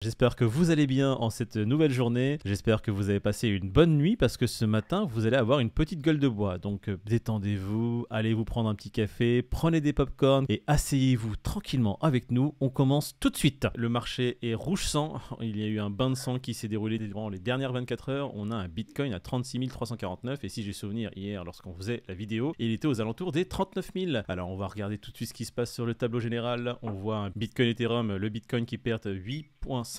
J'espère que vous allez bien en cette nouvelle journée. J'espère que vous avez passé une bonne nuit parce que ce matin, vous allez avoir une petite gueule de bois. Donc détendez-vous, allez vous prendre un petit café, prenez des pop-corn et asseyez-vous tranquillement avec nous. On commence tout de suite. Le marché est rouge sang. Il y a eu un bain de sang qui s'est déroulé durant les dernières 24 heures. On a un Bitcoin à 36 349 et si j'ai souvenir hier lorsqu'on faisait la vidéo, il était aux alentours des 39 000. Alors on va regarder tout de suite ce qui se passe sur le tableau général. On voit un Bitcoin Ethereum, le Bitcoin qui perd 8,51%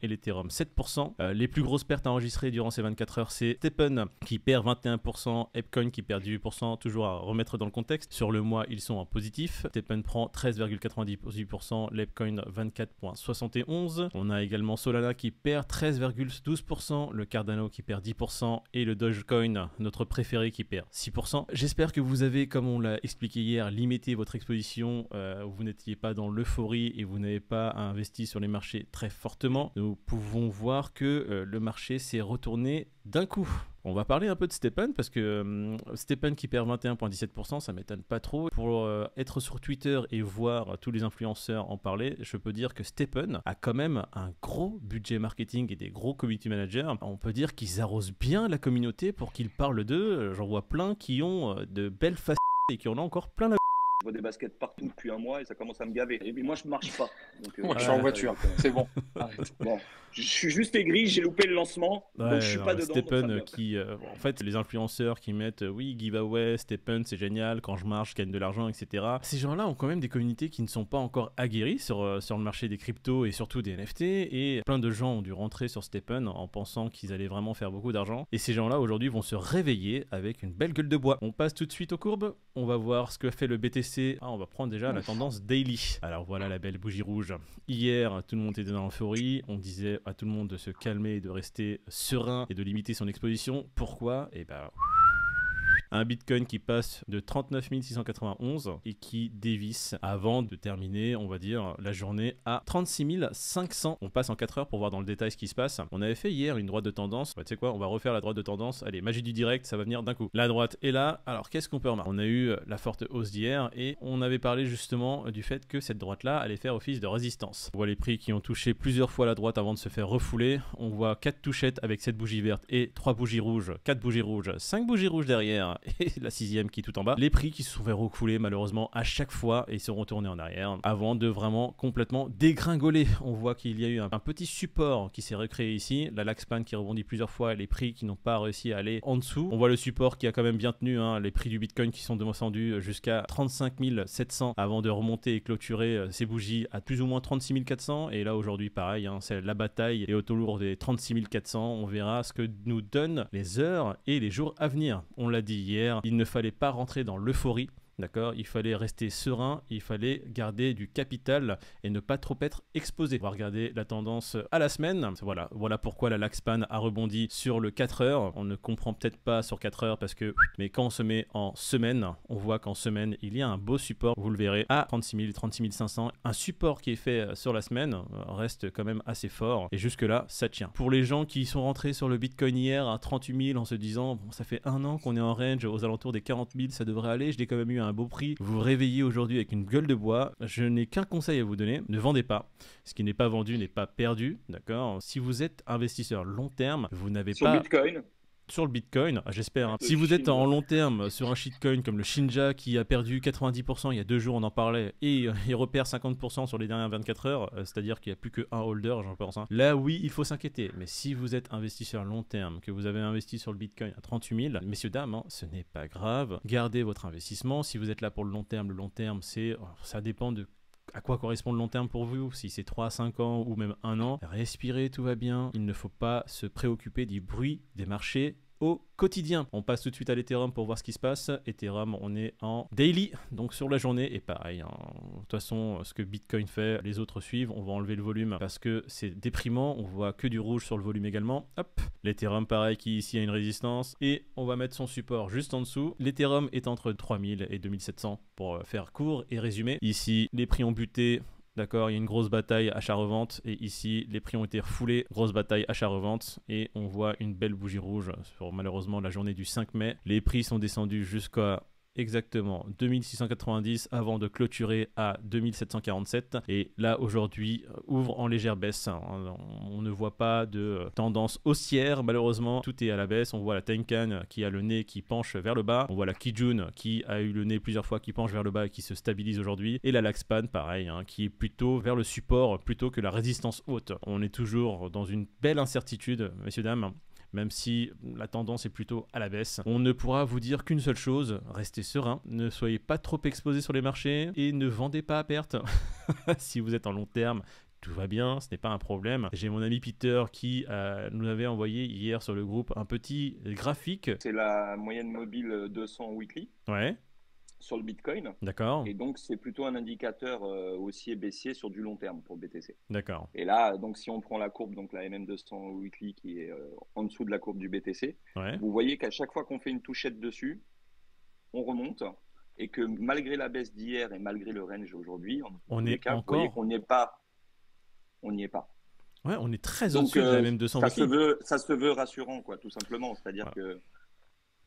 et l'Ethereum 7%. Les plus grosses pertes enregistrées durant ces 24 heures, c'est STEPN qui perd 21%, Epcoin qui perd 18%, toujours à remettre dans le contexte. Sur le mois, ils sont en positif. STEPN prend 13,98%, l'Epcoin 24,71%. On a également Solana qui perd 13,12%, le Cardano qui perd 10% et le Dogecoin, notre préféré, qui perd 6%. J'espère que vous avez, comme on l'a expliqué hier, limité votre exposition. Vous n'étiez pas dans l'euphorie et vous n'avez pas investi sur les marchés très fortement. Nous pouvons voir que le marché s'est retourné d'un coup. On va parler un peu de STEPN parce que STEPN qui perd 21,17%, ça m'étonne pas trop. Pour être sur Twitter et voir tous les influenceurs en parler, je peux dire que STEPN a quand même un gros budget marketing et des gros community managers. On peut dire qu'ils arrosent bien la communauté pour qu'ils parlent d'eux. J'en vois plein qui ont de belles facettes et qui en ont encore plein la... Je vois des baskets partout depuis un mois et ça commence à me gaver. Et puis moi, je ne marche pas. Donc, Moi, je suis en voiture, c'est bon. Bon, je suis juste aigri, j'ai loupé le lancement, donc je suis pas dedans. STEPN qui, en fait, les influenceurs qui mettent oui, giveaway, STEPN, c'est génial, quand je marche, je gagne de l'argent, etc. Ces gens-là ont quand même des communautés qui ne sont pas encore aguerries sur le marché des cryptos et surtout des NFT. Et plein de gens ont dû rentrer sur STEPN en pensant qu'ils allaient vraiment faire beaucoup d'argent. Et ces gens-là, aujourd'hui, vont se réveiller avec une belle gueule de bois. On passe tout de suite aux courbes. On va voir ce que fait le BTC. On va prendre déjà la tendance daily. Alors voilà la belle bougie rouge. Hier, tout le monde était dans l'euphorie. On disait à tout le monde de se calmer, de rester serein et de limiter son exposition. Pourquoi? Et ben... un Bitcoin qui passe de 39 691 et qui dévisse avant de terminer, on va dire, la journée à 36 500. On passe en 4 heures pour voir dans le détail ce qui se passe. On avait fait hier une droite de tendance. Bah, tu sais quoi, on va refaire la droite de tendance. Allez, magie du direct, ça va venir d'un coup. La droite est là. Alors, qu'est-ce qu'on peut remarquer? On a eu la forte hausse d'hier et on avait parlé justement du fait que cette droite-là allait faire office de résistance. On voit les prix qui ont touché plusieurs fois la droite avant de se faire refouler. On voit 4 touchettes avec cette bougie verte et 3 bougies rouges, 4 bougies rouges, 5 bougies rouges derrière et la 6e qui est tout en bas. Les prix qui se sont fait refouler malheureusement à chaque fois et seront tournés en arrière avant de vraiment complètement dégringoler. On voit qu'il y a eu un petit support qui s'est recréé ici, la Laxpan qui rebondit plusieurs fois et les prix qui n'ont pas réussi à aller en dessous. On voit le support qui a quand même bien tenu, les prix du Bitcoin qui sont descendus jusqu'à 35 700 avant de remonter et clôturer ces bougies à plus ou moins 36 400 et là aujourd'hui pareil, c'est la bataille et autour des 36 400. On verra ce que nous donnent les heures et les jours à venir. On l'a dit hier, il ne fallait pas rentrer dans l'euphorie. D'accord, il fallait rester serein, il fallait garder du capital et ne pas trop être exposé. On va regarder la tendance à la semaine. Voilà pourquoi la Laxpan a rebondi sur le 4 heures. On ne comprend peut-être pas sur 4 heures parce que... Mais quand on se met en semaine, on voit qu'en semaine, il y a un beau support, vous le verrez, à 36 000, 36 500. Un support qui est fait sur la semaine reste quand même assez fort et jusque-là, ça tient. Pour les gens qui sont rentrés sur le Bitcoin hier à 38 000 en se disant, bon, ça fait un an qu'on est en range aux alentours des 40 000, ça devrait aller, je l'ai quand même eu un beau prix, vous vous réveillez aujourd'hui avec une gueule de bois, je n'ai qu'un conseil à vous donner, ne vendez pas. Ce qui n'est pas vendu n'est pas perdu, d'accord? Si vous êtes investisseur long terme, vous n'avez pas... Bitcoin. Sur le Bitcoin, j'espère. Si vous êtes en long terme sur un shitcoin comme le Shinja qui a perdu 90%, il y a 2 jours on en parlait, et il repère 50% sur les dernières 24 heures, c'est-à-dire qu'il n'y a plus qu'un holder, j'en pense. Là, oui, il faut s'inquiéter. Mais si vous êtes investisseur long terme, que vous avez investi sur le Bitcoin à 38 000, messieurs, dames, ce n'est pas grave. Gardez votre investissement. Si vous êtes là pour le long terme, ça dépend de à quoi correspond le long terme pour vous, si c'est 3, 5 ans ou même 1 an, respirez, tout va bien. Il ne faut pas se préoccuper du bruit des marchés au quotidien. On passe tout de suite à l'Ethereum pour voir ce qui se passe. Ethereum, on est en daily, donc sur la journée, et pareil, de toute façon, ce que Bitcoin fait, les autres suivent. On va enlever le volume parce que c'est déprimant, on voit que du rouge sur le volume également. Hop, l'Ethereum pareil qui ici a une résistance, et on va mettre son support juste en dessous. L'Ethereum est entre 3000 et 2700 pour faire court et résumer. Ici, les prix ont buté. D'accord, il y a une grosse bataille achat-revente et ici les prix ont été refoulés, grosse bataille achat-revente et on voit une belle bougie rouge sur malheureusement la journée du 5 mai. Les prix sont descendus jusqu'à exactement 2690 avant de clôturer à 2747. Et là, aujourd'hui, ouvre en légère baisse. On ne voit pas de tendance haussière, malheureusement. Tout est à la baisse. On voit la Tenkan qui a le nez qui penche vers le bas. On voit la Kijun qui a eu le nez plusieurs fois qui penche vers le bas et qui se stabilise aujourd'hui. Et la Laxpan, pareil, qui est plutôt vers le support plutôt que la résistance haute. On est toujours dans une belle incertitude, messieurs, dames. Même si la tendance est plutôt à la baisse. On ne pourra vous dire qu'une seule chose, restez serein, ne soyez pas trop exposés sur les marchés et ne vendez pas à perte. Si vous êtes en long terme, tout va bien, ce n'est pas un problème. J'ai mon ami Peter qui nous avait envoyé hier sur le groupe un petit graphique. C'est la moyenne mobile 200 weekly. Ouais. Sur le Bitcoin. D'accord. Et donc, c'est plutôt un indicateur haussier baissier sur du long terme pour le BTC. D'accord. Et là, donc, si on prend la courbe, donc la MM200 Weekly qui est en dessous de la courbe du BTC, ouais. Vous voyez qu'à chaque fois qu'on fait une touchette dessus, on remonte. Et que malgré la baisse d'hier et malgré le range aujourd'hui, on est encore... vous voyez qu'on n'y est pas. On n'y est pas. Ouais, on est très au-dessus de la MM200 Weekly. Ça se veut rassurant, quoi, tout simplement. C'est-à-dire que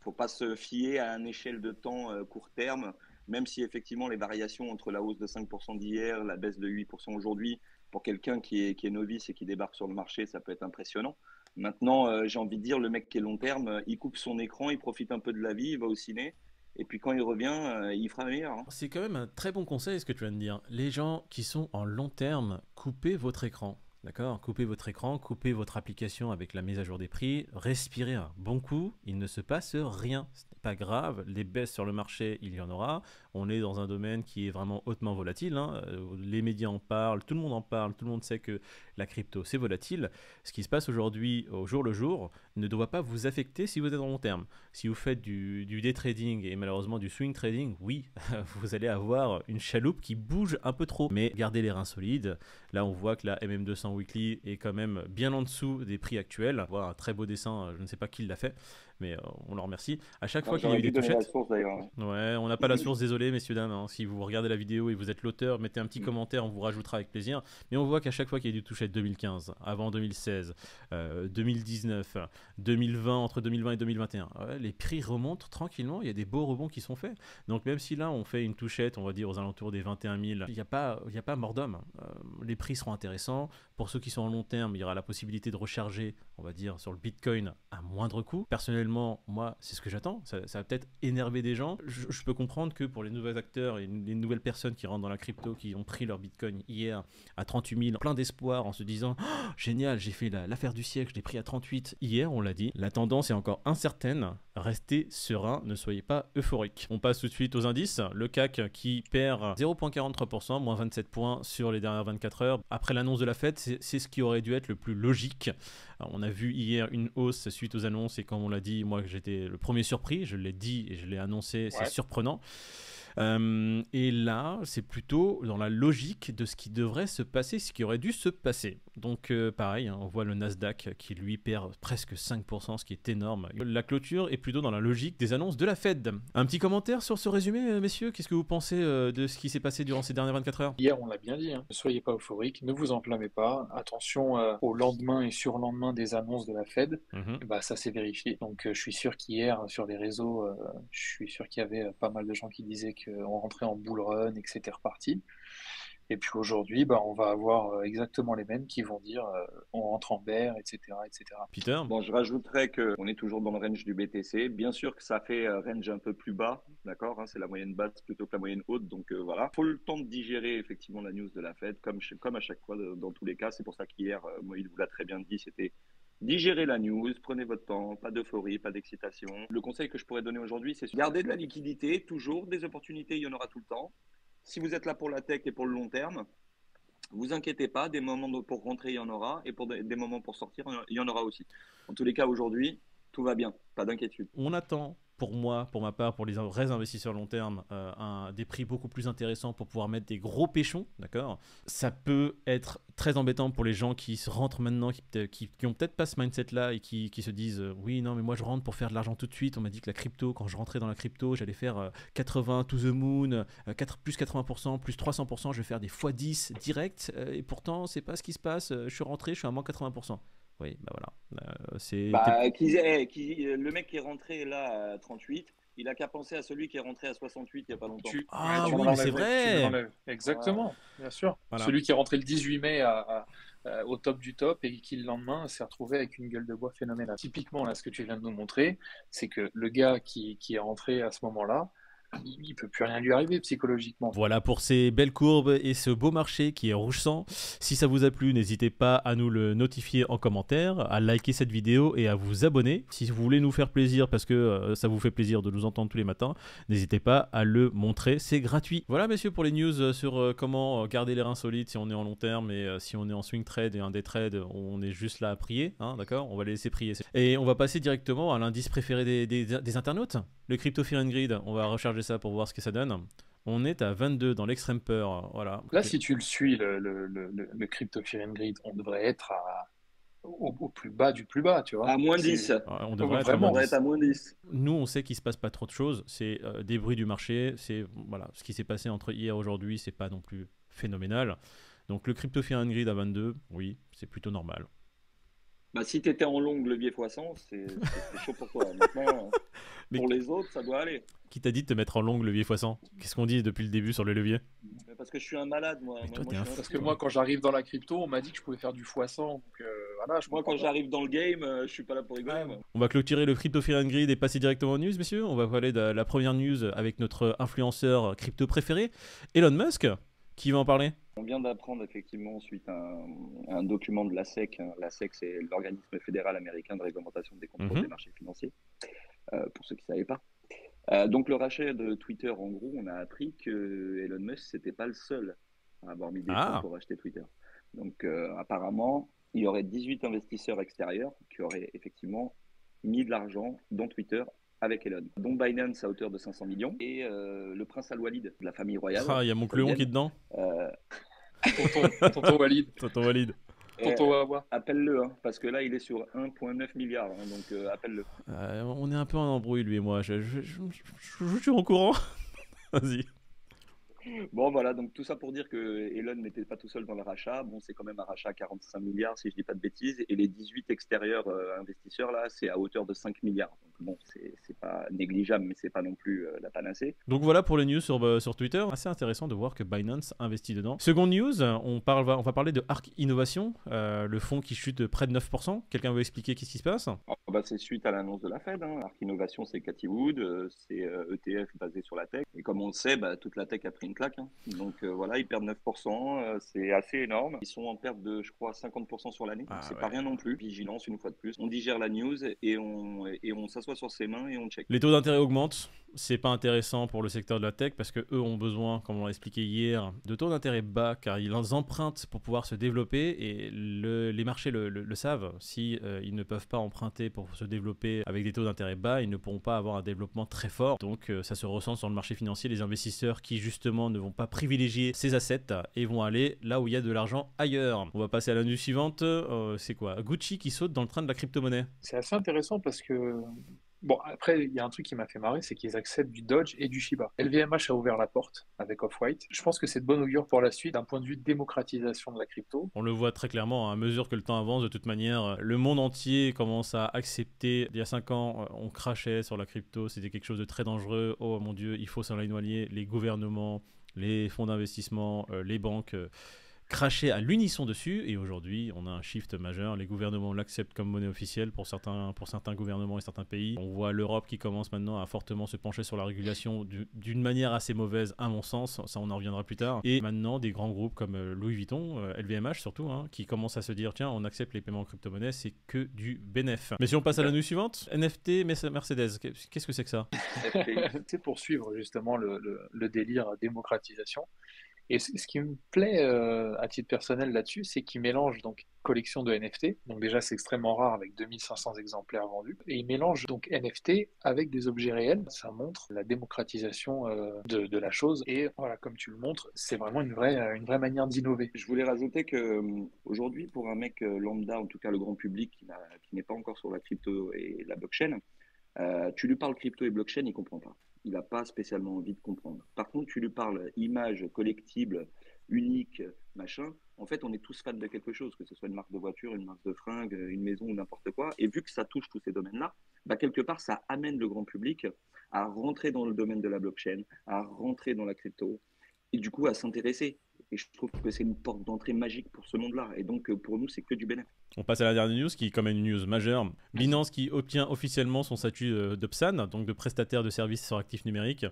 faut pas se fier à une échelle de temps court terme, même si effectivement les variations entre la hausse de 5% d'hier, la baisse de 8% aujourd'hui, pour quelqu'un qui est novice et qui débarque sur le marché, ça peut être impressionnant. Maintenant, j'ai envie de dire, le mec qui est long terme, il coupe son écran, il profite un peu de la vie, il va au ciné, et puis quand il revient, il fera meilleur. Hein. C'est quand même un très bon conseil ce que tu viens de dire. Les gens qui sont en long terme, coupez votre écran. D'accord ? Coupez votre écran, coupez votre application avec la mise à jour des prix, respirez un bon coup, il ne se passe rien. Ce n'est pas grave, les baisses sur le marché, il y en aura. On est dans un domaine qui est vraiment hautement volatile. Les médias en parlent, tout le monde en parle, tout le monde sait que la crypto, c'est volatile. Ce qui se passe aujourd'hui, au jour le jour, ne doit pas vous affecter si vous êtes en long terme. Si vous faites du day trading et malheureusement du swing trading, oui, vous allez avoir une chaloupe qui bouge un peu trop. Mais gardez les reins solides. Là, on voit que la MM200 Weekly est quand même bien en dessous des prix actuels. On voit un très beau dessin, je ne sais pas qui l'a fait, mais on le remercie. À chaque fois qu'il y a eu des touchettes, ouais, on n'a pas la source, désolé messieurs dames. Si vous regardez la vidéo et vous êtes l'auteur, mettez un petit commentaire, on vous rajoutera avec plaisir. Mais on voit qu'à chaque fois qu'il y a eu des touchettes 2015, avant 2016, 2019, 2020, entre 2020 et 2021, les prix remontent tranquillement. Il y a des beaux rebonds qui sont faits. Donc même si là on fait une touchette, on va dire aux alentours des 21 000, il n'y a pas mort d'homme. Les prix seront intéressants. Pour ceux qui sont en long terme, il y aura la possibilité de recharger, on va dire, sur le Bitcoin à moindre coût. Personnellement, moi, c'est ce que j'attends. Ça va peut-être énerver des gens. Je peux comprendre que pour les nouveaux acteurs et les nouvelles personnes qui rentrent dans la crypto, qui ont pris leur Bitcoin hier à 38 000, plein d'espoir en se disant oh, « Génial, j'ai fait l'affaire du siècle, je l'ai pris à 38 ». Hier, on l'a dit, la tendance est encore incertaine. Restez serein, ne soyez pas euphorique. On passe tout de suite aux indices. Le CAC qui perd 0,43%, moins 27 points sur les dernières 24 heures. Après l'annonce de la Fed, c'est ce qui aurait dû être le plus logique. Alors, on a vu hier une hausse suite aux annonces et comme on l'a dit, moi j'étais le premier surpris, je l'ai dit et je l'ai annoncé, c'est surprenant. Et là, c'est plutôt dans la logique de ce qui devrait se passer, ce qui aurait dû se passer. Donc pareil, on voit le Nasdaq qui lui perd presque 5%, ce qui est énorme. La clôture est plutôt dans la logique des annonces de la Fed. Un petit commentaire sur ce résumé, messieurs? Qu'est-ce que vous pensez de ce qui s'est passé durant ces dernières 24 heures? Hier, on l'a bien dit, ne soyez pas euphoriques, ne vous enflammez pas. Attention au lendemain et surlendemain des annonces de la Fed. Ça s'est vérifié. Donc je suis sûr qu'hier, sur les réseaux, je suis sûr qu'il y avait pas mal de gens qui disaient qu'on rentrait en bull run et que c'était reparti. Et puis aujourd'hui, on va avoir exactement les mêmes qui vont dire on rentre en bear, etc., etc. Peter? Bon, je rajouterais qu'on est toujours dans le range du BTC. Bien sûr que ça fait range un peu plus bas, d'accord, c'est la moyenne basse plutôt que la moyenne haute. Donc voilà, faut le temps de digérer effectivement la news de la Fed, comme à chaque fois dans tous les cas. C'est pour ça qu'hier, Moïse vous l'a très bien dit, c'était digérez la news, prenez votre temps, pas d'euphorie, pas d'excitation. Le conseil que je pourrais donner aujourd'hui, c'est garder de la liquidité, toujours des opportunités, il y en aura tout le temps. Si vous êtes là pour la tech et pour le long terme, vous inquiétez pas, des moments pour rentrer, il y en aura, et pour des moments pour sortir, il y en aura aussi. En tous les cas, aujourd'hui, tout va bien, pas d'inquiétude. On attend, pour ma part, pour les vrais investisseurs long terme, des prix beaucoup plus intéressants pour pouvoir mettre des gros péchons, d'accord? Ça peut être très embêtant pour les gens qui se rentrent maintenant, qui ont peut-être pas ce mindset-là et qui se disent oui, non, mais moi je rentre pour faire de l'argent tout de suite. On m'a dit que la crypto, quand je rentrais dans la crypto, j'allais faire 80 to the moon, plus 80%, plus 300%, je vais faire des x10 direct, et pourtant, c'est pas ce qui se passe. Je suis rentré, je suis à moins 80%. Oui, voilà. Le mec qui est rentré là à 38, Il a qu'à penser à celui qui est rentré à 68 il n'y a pas longtemps. Oui, mais c'est vrai. Exactement, bien sûr. Voilà. Celui qui est rentré le 18 mai au top du top et qui, le lendemain, s'est retrouvé avec une gueule de bois phénoménale. Typiquement, là, ce que tu viens de nous montrer, c'est que le gars qui est rentré à ce moment-là, il peut plus rien lui arriver psychologiquement. Voilà pour ces belles courbes et ce beau marché qui est rouge sang. Si ça vous a plu, n'hésitez pas à nous le notifier en commentaire, à liker cette vidéo et à vous abonner. Si vous voulez nous faire plaisir parce que ça vous fait plaisir de nous entendre tous les matins, n'hésitez pas à le montrer, c'est gratuit. Voilà messieurs pour les news sur comment garder les reins solides si on est en long terme et si on est en swing trade et un day trade, on est juste là à prier, hein, d'accord? On va les laisser prier. Et on va passer directement à l'indice préféré des internautes, le Crypto Fear and Greed. On va recharger ça pour voir ce que ça donne. On est à 22 dans l'extrême peur, voilà. Là, si tu le suis, le Crypto Fear and Greed, on devrait être au plus bas du plus bas, tu vois. À moins 10. On devrait être à moins 10. Nous, on sait qu'il se passe pas trop de choses. C'est des bruits du marché. C'est voilà, ce qui s'est passé entre hier et aujourd'hui, c'est pas non plus phénoménal. Donc le Crypto Fear and Greed à 22, oui, c'est plutôt normal. Bah, si tu étais en long levier x100, c'est chaud pour toi. Maintenant, Mais pour les autres, ça doit aller. Qui t'a dit de te mettre en long levier x100? Qu'est-ce qu'on dit depuis le début sur le levier? Parce que je suis un malade, moi. Parce que moi, quand j'arrive dans la crypto, on m'a dit que je pouvais faire du x100. Donc, voilà, moi, quand j'arrive dans le game, je suis pas là pour rigoler. Moi. On va clôturer le Crypto Fear and Greed et passer directement aux news, messieurs. On va parler de la première news avec notre influenceur crypto préféré, Elon Musk. Qui va en parler? On vient d'apprendre effectivement suite à un document de la SEC. La SEC, c'est l'organisme fédéral américain de réglementation des contrôles des marchés financiers, pour ceux qui ne savaient pas. Donc le rachat de Twitter, en gros, on a appris que Elon Musk, c'était pas le seul à avoir mis des fonds pour acheter Twitter. Donc apparemment, il y aurait 18 investisseurs extérieurs qui auraient effectivement mis de l'argent dans Twitter avec Elon, dont Binance à hauteur de 500 millions et le prince Al-Walid de la famille royale. Ah, il y a mon Cléon qui est dedans. Tonton Walid. Tonton Walid. Tonton Wawa. Appelle-le, hein, parce que là, il est sur 1,9 milliard, hein, donc appelle-le. On est un peu en embrouille, lui et moi. Je suis en courant. Vas-y. Bon, voilà, donc tout ça pour dire que Elon n'était pas tout seul dans le rachat. Bon, c'est quand même un rachat à 45 milliards, si je dis pas de bêtises. Et les 18 extérieurs investisseurs, là, c'est à hauteur de 5 milliards. Donc bon, c'est pas négligeable, mais c'est pas non plus la panacée. Donc voilà pour les news sur Twitter. Assez intéressant de voir que Binance investit dedans. Seconde news, on va parler de Arc Innovation, le fonds qui chute de près de 9%. Quelqu'un veut expliquer qu'est-ce qui se passe? C'est suite à l'annonce de la Fed. Hein. Arc Innovation, c'est Cathie Wood, c'est ETF basé sur la tech. Et comme on le sait, toute la tech a pris une claque. Hein. Donc voilà, ils perdent 9%, c'est assez énorme. Ils sont en perte de, je crois, 50% sur l'année. C'est pas rien non plus. Vigilance, une fois de plus. On digère la news et on s'assoit sur ses mains et on check. Les taux d'intérêt augmentent. C'est pas intéressant pour le secteur de la tech parce que eux ont besoin, comme on l'a expliqué hier, de taux d'intérêt bas car ils empruntent pour pouvoir se développer et les marchés le savent. Si ils ne peuvent pas emprunter pour se développer avec des taux d'intérêt bas, ils ne pourront pas avoir un développement très fort. Donc ça se ressent sur le marché financier. Les investisseurs qui justement ne vont pas privilégier ces assets et vont aller là où il y a de l'argent ailleurs. On va passer à la news suivante. C'est quoi? Gucci qui saute dans le train de la crypto-monnaie. C'est assez intéressant parce que bon, après, il y a un truc qui m'a fait marrer, c'est qu'ils acceptent du Doge et du Shiba. LVMH a ouvert la porte avec Off-White. Je pense que c'est de bon augure pour la suite d'un point de vue de démocratisation de la crypto. On le voit très clairement, à mesure que le temps avance, de toute manière, le monde entier commence à accepter. Il y a 5 ans, on crachait sur la crypto, c'était quelque chose de très dangereux. Oh mon Dieu, il faut s'en éloigner. Les gouvernements, les fonds d'investissement, les banques cracher à l'unisson dessus, et aujourd'hui on a un shift majeur. Les gouvernements l'acceptent comme monnaie officielle pour certains gouvernements et certains pays. On voit l'Europe qui commence maintenant à fortement se pencher sur la régulation d'une manière assez mauvaise à mon sens, ça on en reviendra plus tard, et maintenant des grands groupes comme Louis Vuitton, LVMH surtout, hein, qui commencent à se dire tiens, on accepte les paiements en crypto-monnaie, c'est que du bénéf. Mais si on passe à la news suivante, NFT Mercedes, qu'est-ce que c'est que ça? C'est pour suivre justement le délire démocratisation. Et ce qui me plaît à titre personnel là-dessus, c'est qu'il mélange donc collection de NFT, donc déjà c'est extrêmement rare avec 2500 exemplaires vendus, et il mélange donc NFT avec des objets réels. Ça montre la démocratisation de la chose, et voilà, comme tu le montres, c'est vraiment une vraie manière d'innover. Je voulais rajouter que aujourd'hui, pour un mec lambda, en tout cas le grand public qui n'est pas encore sur la crypto et la blockchain, tu lui parles crypto et blockchain, il comprend pas. Il n'a pas spécialement envie de comprendre. Par contre, tu lui parles image collectible, unique, machin. En fait, on est tous fans de quelque chose, que ce soit une marque de voiture, une marque de fringues, une maison ou n'importe quoi. Et vu que ça touche tous ces domaines-là, bah, quelque part, ça amène le grand public à rentrer dans le domaine de la blockchain, à rentrer dans la crypto, et du coup à s'intéresser. Et je trouve que c'est une porte d'entrée magique pour ce monde-là. Et donc, pour nous, c'est que du bénéfice. On passe à la dernière news, qui est quand même une news majeure. Binance qui obtient officiellement son statut de PSAN, donc de prestataire de services sur actifs numériques.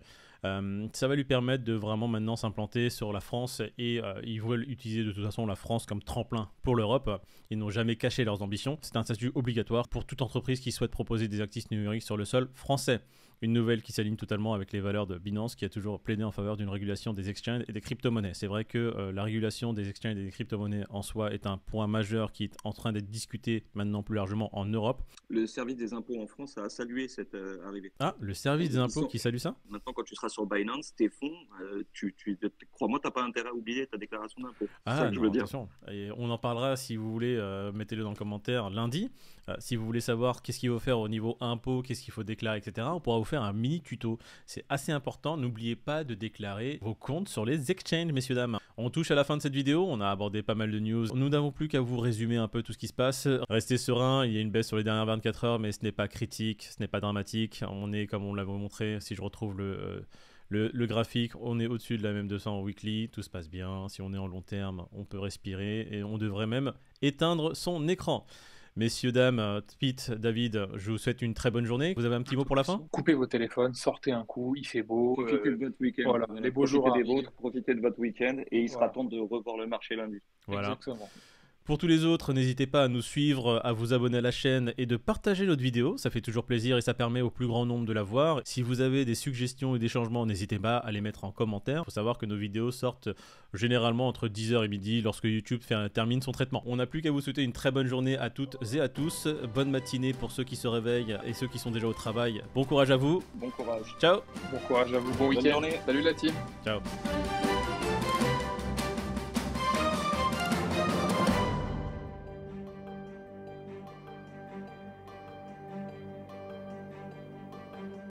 Ça va lui permettre de vraiment maintenant s'implanter sur la France, et ils veulent utiliser de toute façon la France comme tremplin pour l'Europe. Ils n'ont jamais caché leurs ambitions. C'est un statut obligatoire pour toute entreprise qui souhaite proposer des actifs numériques sur le sol français. Une nouvelle qui s'aligne totalement avec les valeurs de Binance, qui a toujours plaidé en faveur d'une régulation des exchanges et des crypto-monnaies. C'est vrai que la régulation des exchanges et des crypto-monnaies en soi est un point majeur qui est en train d'être discuté maintenant plus largement en Europe. Le service des impôts en France a salué cette arrivée. Ah, le service des impôts qui salue ça? Maintenant, quand tu seras sur Binance, tes fonds, crois-moi, tu n'as pas intérêt à oublier ta déclaration d'impôt. Ah, non, attention. Et on en parlera si vous voulez, mettez-le dans le commentaire lundi. Si vous voulez savoir qu'est-ce qu'il faut faire au niveau impôt, qu'est-ce qu'il faut déclarer, etc., on pourra vous faire un mini tuto. C'est assez important. N'oubliez pas de déclarer vos comptes sur les exchanges, messieurs, dames. On touche à la fin de cette vidéo. On a abordé pas mal de news. Nous n'avons plus qu'à vous résumer un peu tout ce qui se passe. Restez serein. Il y a une baisse sur les dernières 24 heures, mais ce n'est pas critique, ce n'est pas dramatique. On est, comme on l'avait montré, si je retrouve le graphique, on est au-dessus de la même 200 en weekly, tout se passe bien. Si on est en long terme, on peut respirer et on devrait même éteindre son écran. Messieurs, dames, Pete, David, je vous souhaite une très bonne journée. Vous avez un petit mot pour la fin? Coupez vos téléphones, sortez un coup, il fait beau. Profitez de votre week-end. Voilà, les beaux jours arrivent. Profitez de votre week-end et il sera temps de revoir le marché lundi. Voilà. Exactement. Pour tous les autres, n'hésitez pas à nous suivre, à vous abonner à la chaîne et de partager notre vidéo. Ça fait toujours plaisir et ça permet au plus grand nombre de la voir. Si vous avez des suggestions et des changements, n'hésitez pas à les mettre en commentaire. Il faut savoir que nos vidéos sortent généralement entre 10h et midi lorsque YouTube termine son traitement. On n'a plus qu'à vous souhaiter une très bonne journée à toutes et à tous. Bonne matinée pour ceux qui se réveillent et ceux qui sont déjà au travail. Bon courage à vous. Bon courage. Ciao. Bon courage à vous. Bon week-end. Journée. Salut la team. Ciao.